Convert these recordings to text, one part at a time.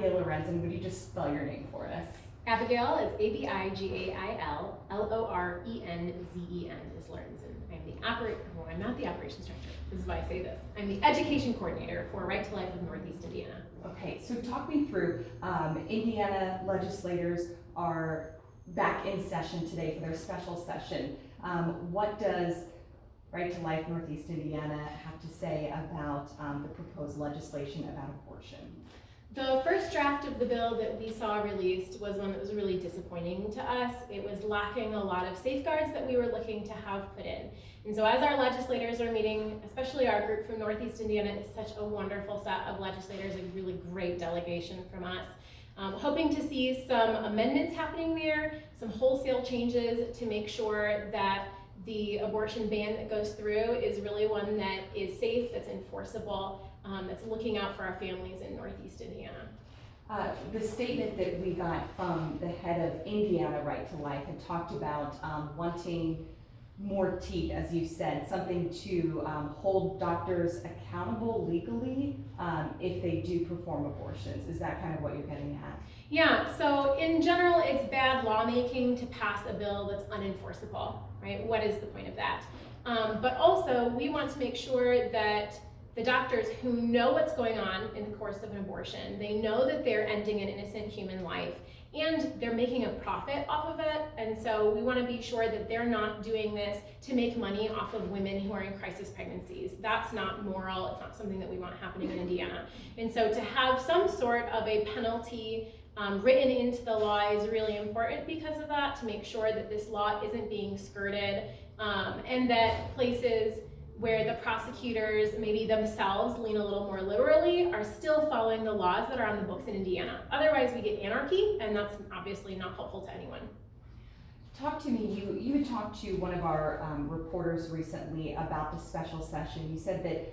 Abigail Lorenzen. Would you just spell your name for us? Abigail is Abigail, Lorenzen is Lorenzen. I'm not the operations director. This is why I say this. I'm the education coordinator for Right to Life of Northeast Indiana. Okay, so talk me through, Indiana legislators are back in session today for their special session. What does Right to Life Northeast Indiana have to say about the proposed legislation about abortion? The first draft of the bill that we saw released was one that was really disappointing to us. It was lacking a lot of safeguards that we were looking to have put in. And so as our legislators are meeting, especially our group from Northeast Indiana is such a wonderful set of legislators, a really great delegation from us. Hoping to see some amendments happening there, some wholesale changes to make sure that the abortion ban that goes through is really one that is safe, that's enforceable, that's looking out for our families in Northeast Indiana. The statement that we got from the head of Indiana Right to Life had talked about wanting more teeth, as you said, something to hold doctors accountable legally if they do perform abortions. Is that kind of what you're getting at? Yeah, so in general, it's bad lawmaking to pass a bill that's unenforceable, right? What is the point of that? But also, we want to make sure that the doctors who know what's going on in the course of an abortion, they know that they're ending an innocent human life, and they're making a profit off of it. And so we want to be sure that they're not doing this to make money off of women who are in crisis pregnancies. That's not moral. It's not something that we want happening in Indiana. And so to have some sort of a penalty written into the law is really important because of that, to make sure that this law isn't being skirted, and that places where the prosecutors maybe themselves lean a little more liberally are still following the laws that are on the books in Indiana. Otherwise we get anarchy, and that's obviously not helpful to anyone. Talk to me, you had talked to one of our reporters recently about the special session. You said that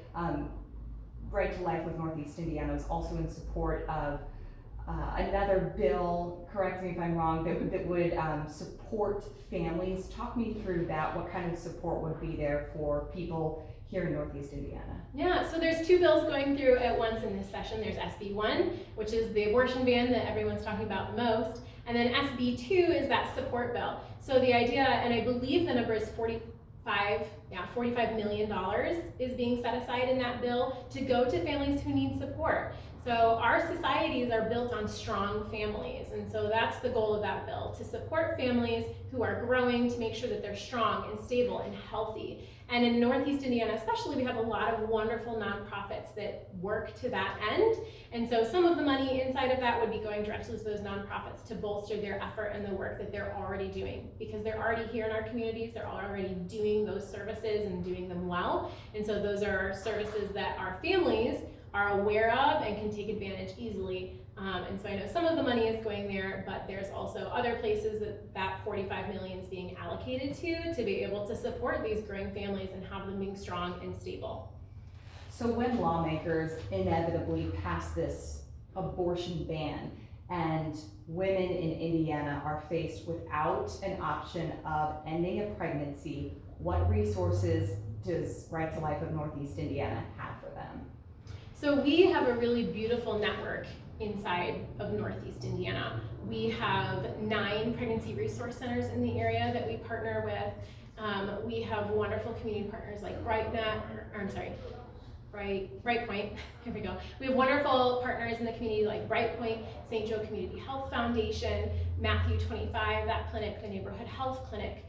Right to Life with Northeast Indiana is also in support of another bill, correct me if I'm wrong, that would support families. Talk me through that. What kind of support would be there for people here in Northeast Indiana? Yeah, so there's two bills going through at once in this session. There's SB 1, which is the abortion ban that everyone's talking about the most, and then SB 2 is that support bill. So the idea, and I believe the number is $45 million is being set aside in that bill to go to families who need support. So our societies are built on strong families, and so that's the goal of that bill, to support families who are growing, to make sure that they're strong and stable and healthy. And in Northeast Indiana especially, we have a lot of wonderful nonprofits that work to that end. And so some of the money inside of that would be going directly to those nonprofits to bolster their effort and the work that they're already doing, because they're already here in our communities, they're already doing those services and doing them well. And so those are services that our families are aware of and can take advantage easily. And so I know some of the money is going there, but there's also other places that $45 million is being allocated to be able to support these growing families and have them being strong and stable. So when lawmakers inevitably pass this abortion ban and women in Indiana are faced without an option of ending a pregnancy, what resources does Right to Life of Northeast Indiana have for them? So we have a really beautiful network inside of Northeast Indiana. We have 9 pregnancy resource centers in the area that we partner with. We have wonderful community partners like BrightPoint. Here we go. We have wonderful partners in the community like BrightPoint, St. Joe Community Health Foundation, Matthew 25, that clinic, the neighborhood health clinic.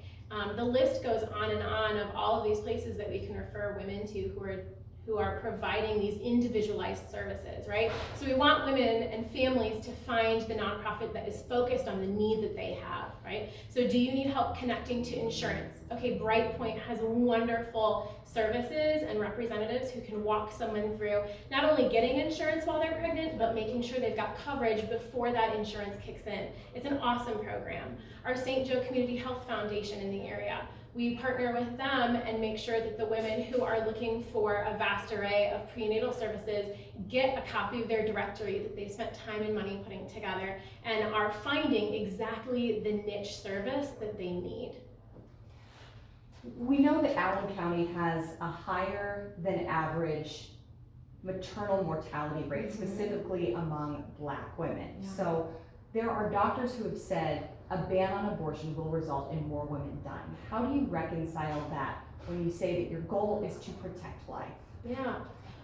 The list goes on and on of all of these places that we can refer women to who are providing these individualized services, right? So we want women and families to find the nonprofit that is focused on the need that they have, right? So do you need help connecting to insurance? Okay, BrightPoint has wonderful services and representatives who can walk someone through not only getting insurance while they're pregnant, but making sure they've got coverage before that insurance kicks in. It's an awesome program. Our St. Joe Community Health Foundation in the area, we partner with them and make sure that the women who are looking for a vast array of prenatal services get a copy of their directory that they spent time and money putting together and are finding exactly the niche service that they need. We know that Allen County has a higher than average maternal mortality rate, specifically among Black women. Yeah. So there are doctors who have said a ban on abortion will result in more women dying. How do you reconcile that when you say that your goal is to protect life? Yeah.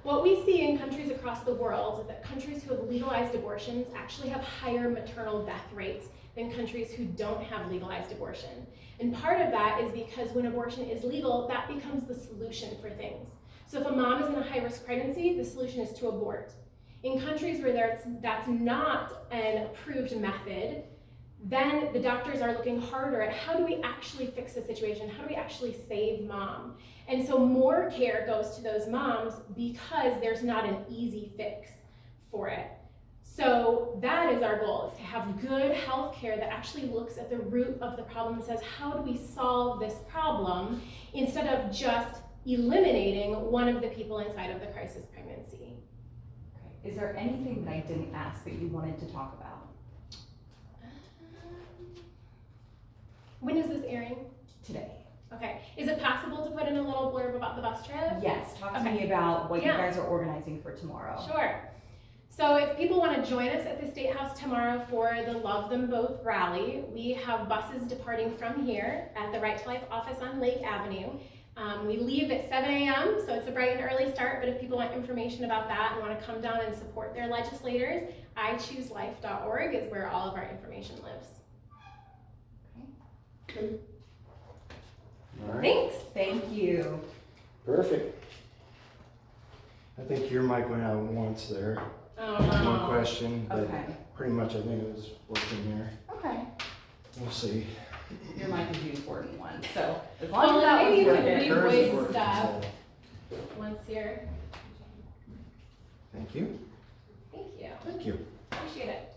What we see in countries across the world is that countries who have legalized abortions actually have higher maternal death rates than countries who don't have legalized abortion. And part of that is because when abortion is legal, that becomes the solution for things. So if a mom is in a high-risk pregnancy, the solution is to abort. In countries where that's not an approved method, then the doctors are looking harder at how do we actually fix the situation? How do we actually save mom? And so more care goes to those moms because there's not an easy fix for it. So that is our goal, is to have good health care that actually looks at the root of the problem and says, how do we solve this problem instead of just eliminating one of the people inside of the crisis pregnancy. Okay. Is there anything that I didn't ask that you wanted to talk about? When is this airing? Today. Okay. Is it possible to put in a little blurb about the bus trip? Yes, talk to me about what you Yeah. guys are organizing for tomorrow. Sure. So if people want to join us at the State House tomorrow for the Love Them Both rally, we have buses departing from here at the Right to Life office on Lake Avenue. We leave at 7 a.m., so it's a bright and early start, but if people want information about that and want to come down and support their legislators, ichooselife.org is where all of our information lives. Good. All right. Thanks. Thank you. Perfect. I think your mic went out once there. Oh, One question, but Okay. pretty much I think it was working here. Okay. We'll see. Your mic is the important one, so as Well, long as that maybe one's we could working. read- Hers is voice working, stuff. so Once you're. thank you. Thank you. Thank you. Appreciate it.